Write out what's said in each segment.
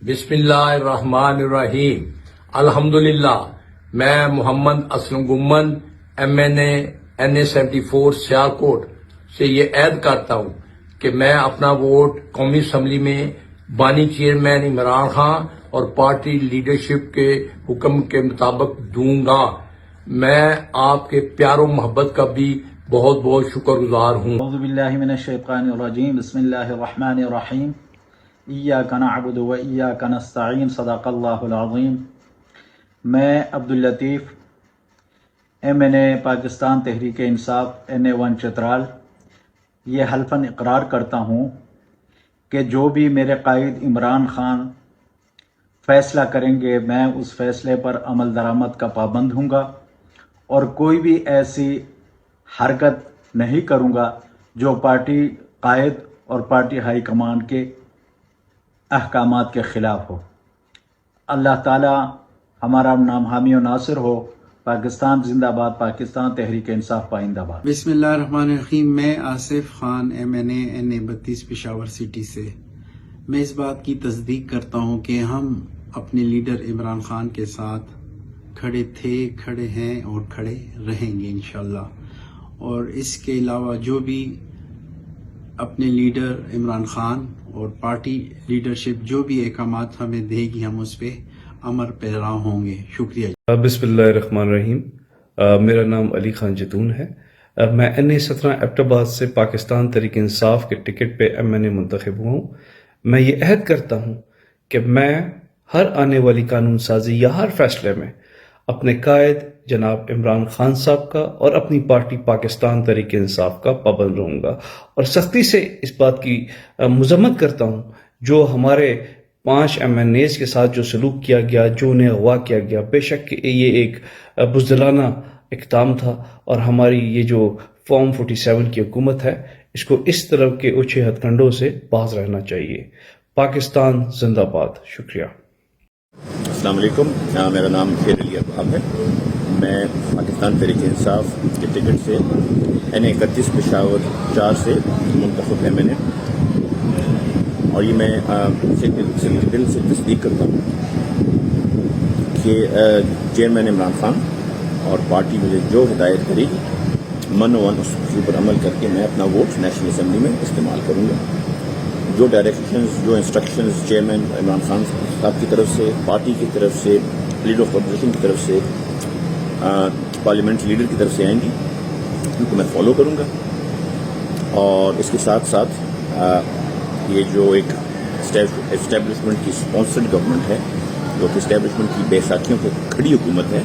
بسم اللہ الرحمن الرحیم. الحمدللہ. میں محمد اسلم گمن MNA 74 سیالکوٹ سے یہ عہد کرتا ہوں کہ میں اپنا ووٹ قومی اسمبلی میں بانی چیئرمین عمران خان اور پارٹی لیڈرشپ کے حکم کے مطابق دوں گا. میں آپ کے پیار و محبت کا بھی بہت بہت شکر گزار ہوں. اعوذ باللہ من الشیطان الرجیم. بسم اللہ الرحمن الرحیم. ایاک نعبد و ایاک نستعین. صدق اللہ العظیم. میں عبداللطیف MNA پاکستان تحریک انصاف NA1 چترال یہ حلفاً اقرار کرتا ہوں کہ جو بھی میرے قائد عمران خان فیصلہ کریں گے میں اس فیصلے پر عمل درآمد کا پابند ہوں گا اور کوئی بھی ایسی حرکت نہیں کروں گا جو پارٹی قائد اور پارٹی ہائی کمان کے احکامات کے خلاف ہو. اللہ تعالی ہمارا نام حامی و ناصر ہو. پاکستان زندہ باد. پاکستان تحریک انصاف پائندہ باد. بسم اللہ الرحمن الرحیم. میں Asif Khan MNA NA 32 Peshawar city سے. میں اس بات کی تصدیق کرتا ہوں کہ ہم اپنے لیڈر عمران خان کے ساتھ کھڑے تھے، کھڑے ہیں اور کھڑے رہیں گے انشاءاللہ. اور اس کے علاوہ جو بھی اپنے لیڈر عمران خان اور پارٹی لیڈرشپ جو بھی احکامات ہمیں دے گی ہم اس پہ عمل پیرا ہوں گے. شکریہ. بسم اللہ الرحمن الرحیم. میرا نام علی خان جتون ہے. میں NA 17 ایبٹ آباد سے پاکستان تحریک انصاف کے ٹکٹ پہ MNA منتخب ہوا ہوں. میں یہ عہد کرتا ہوں کہ میں ہر آنے والی قانون سازی یا ہر فیصلے میں اپنے قائد جناب عمران خان صاحب کا اور اپنی پارٹی پاکستان تحریک انصاف کا پابند رہوں گا اور سختی سے اس بات کی مذمت کرتا ہوں جو ہمارے 5 MNAs کے ساتھ جو سلوک کیا گیا، جو انہیں اغوا کیا گیا. بے شک کہ یہ ایک بزدلانہ اقدام تھا اور ہماری یہ جو فارم 47 کی حکومت ہے اس کو اس طرح کے اوچھے ہتھ کنڈوں سے باز رہنا چاہیے. پاکستان زندہ باد. شکریہ. السلام علیکم. میرا نام شیر علی ابہام ہے. میں پاکستان تحریک انصاف کے ٹکٹ سے NA 31 پشاور 4 سے منتخب MNA اور یہ میں دل سے تصدیق کرتا ہوں کہ چیئرمین عمران خان اور پارٹی مجھے جو ہدایت کرے گی من و اس پر عمل کر کے میں اپنا ووٹ نیشنل اسمبلی میں استعمال کروں گا. جو ڈائریکشنز جو انسٹرکشنز چیئرمین عمران خان صاحب کی طرف سے، پارٹی کی طرف سے، لیڈر آف اپوزیشن کی طرف سے، پارلیمنٹ لیڈر کی طرف سے آئیں گی ان کو میں فالو کروں گا. اور اس کے ساتھ ساتھ یہ جو ایک اسٹیبلشمنٹ کی اسپانسرڈ گورنمنٹ ہے جو کہ اسٹیبلشمنٹ کی بے ساکھیوں کو کھڑی حکومت ہے،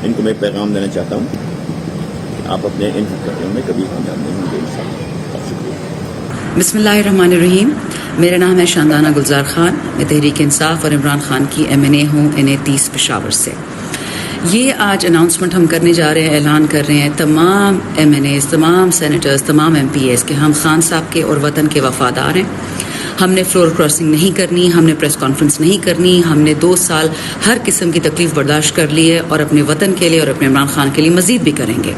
ان کو میں پیغام دینا چاہتا ہوں کہ آپ اپنے ان حرکتوں میں کبھی کامیاب نہیں ہوں گے انشاءاللہ. بہت شکریہ. بسم اللہ الرحمن الرحیم. میرا نام ہے شاندانہ گلزار خان. میں تحریک انصاف اور عمران خان کی MNA ہوں NA 30 پشاور سے. یہ آج اناؤنسمنٹ ہم کرنے جا رہے ہیں، اعلان کر رہے ہیں تمام MNAs، تمام سینیٹرز، تمام MPAs کہ ہم خان صاحب کے اور وطن کے وفادار ہیں. ہم نے فلور کراسنگ نہیں کرنی، ہم نے پریس کانفرنس نہیں کرنی. ہم نے 2 سال ہر قسم کی تکلیف برداشت کر لی ہے اور اپنے وطن کے لیے اور اپنے عمران خان کے لیے مزید بھی کریں گے.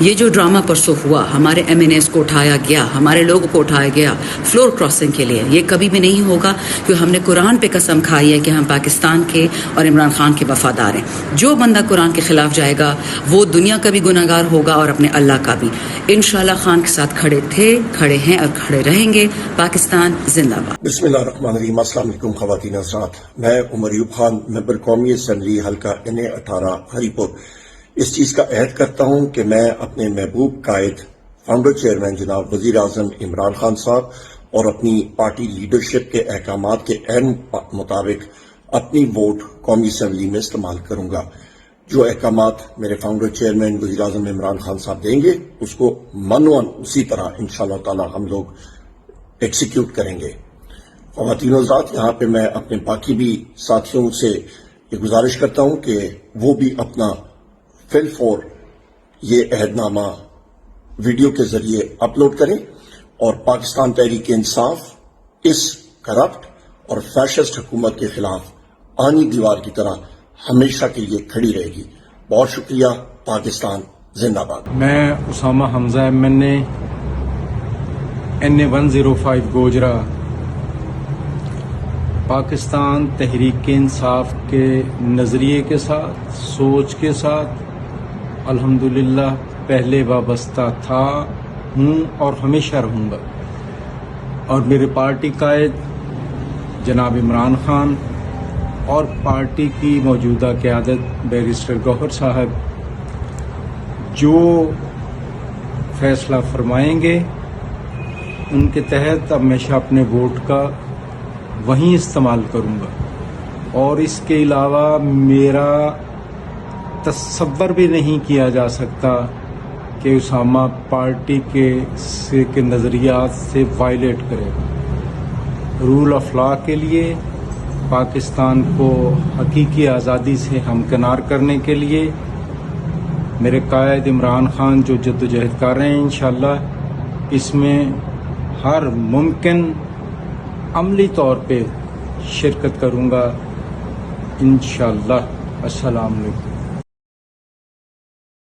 یہ جو ڈرامہ پرسوں ہوا، ہمارے MNAs کو اٹھایا گیا، ہمارے لوگوں کو اٹھایا گیا فلور کراسنگ کے لیے، یہ کبھی بھی نہیں ہوگا کیونکہ ہم نے قرآن پہ قسم کھائی ہے کہ ہم پاکستان کے اور عمران خان کے وفادار ہیں. جو بندہ قرآن کے خلاف جائے گا وہ دنیا کا بھی گناہ گار ہوگا اور اپنے اللہ کا بھی. انشاءاللہ خان کے ساتھ کھڑے تھے، کھڑے ہیں اور کھڑے رہیں گے. پاکستان زندہ باد. بسم اللہ الرحمن الرحیم. السلام علیکم خواتین حضرات. میں عمر ایوب خان، ممبر قومی اسمبلی حلقہ NA 18 ہری پور، اس چیز کا عہد کرتا ہوں کہ میں اپنے محبوب قائد فاؤنڈر چیئرمین جناب وزیر اعظم عمران خان صاحب اور اپنی پارٹی لیڈرشپ کے احکامات کے عین مطابق اپنی ووٹ قومی اسمبلی میں استعمال کروں گا. جو احکامات میرے فاؤنڈر چیئرمین وزیر اعظم عمران خان صاحب دیں گے اس کو منوان اسی طرح انشاءاللہ تعالی ہم لوگ ایکسیکیوٹ کریں گے. خواتین حضرات، یہاں پہ میں اپنے باقی بھی ساتھیوں سے یہ گزارش کرتا ہوں کہ وہ بھی اپنا فل فور یہ عہد نامہ ویڈیو کے ذریعے اپلوڈ کریں اور پاکستان تحریک انصاف اس کرپٹ اور فیشسٹ حکومت کے خلاف آنی دیوار کی طرح ہمیشہ کے لیے کھڑی رہے گی. بہت شکریہ. پاکستان زندہ باد. میں اسامہ حمزہ MNA NA 105 گوجرا پاکستان تحریک انصاف کے نظریے کے ساتھ، سوچ کے ساتھ الحمدللہ پہلے وابستہ تھا، ہوں اور ہمیشہ رہوں گا. اور میرے پارٹی قائد جناب عمران خان اور پارٹی کی موجودہ قیادت بیرسٹر گوہر صاحب جو فیصلہ فرمائیں گے ان کے تحت ہمیشہ اپنے ووٹ کا وہیں استعمال کروں گا. اور اس کے علاوہ میرا تصور بھی نہیں کیا جا سکتا کہ اسامہ پارٹی کے نظریات سے وائلیٹ کرے گا. رول آف لا کے لیے، پاکستان کو حقیقی آزادی سے ہمکنار کرنے کے لیے میرے قائد عمران خان جو جدوجہد کر رہے ہیں، انشاءاللہ اس میں ہر ممکن عملی طور پہ شرکت کروں گا انشاءاللہ. السلام علیکم.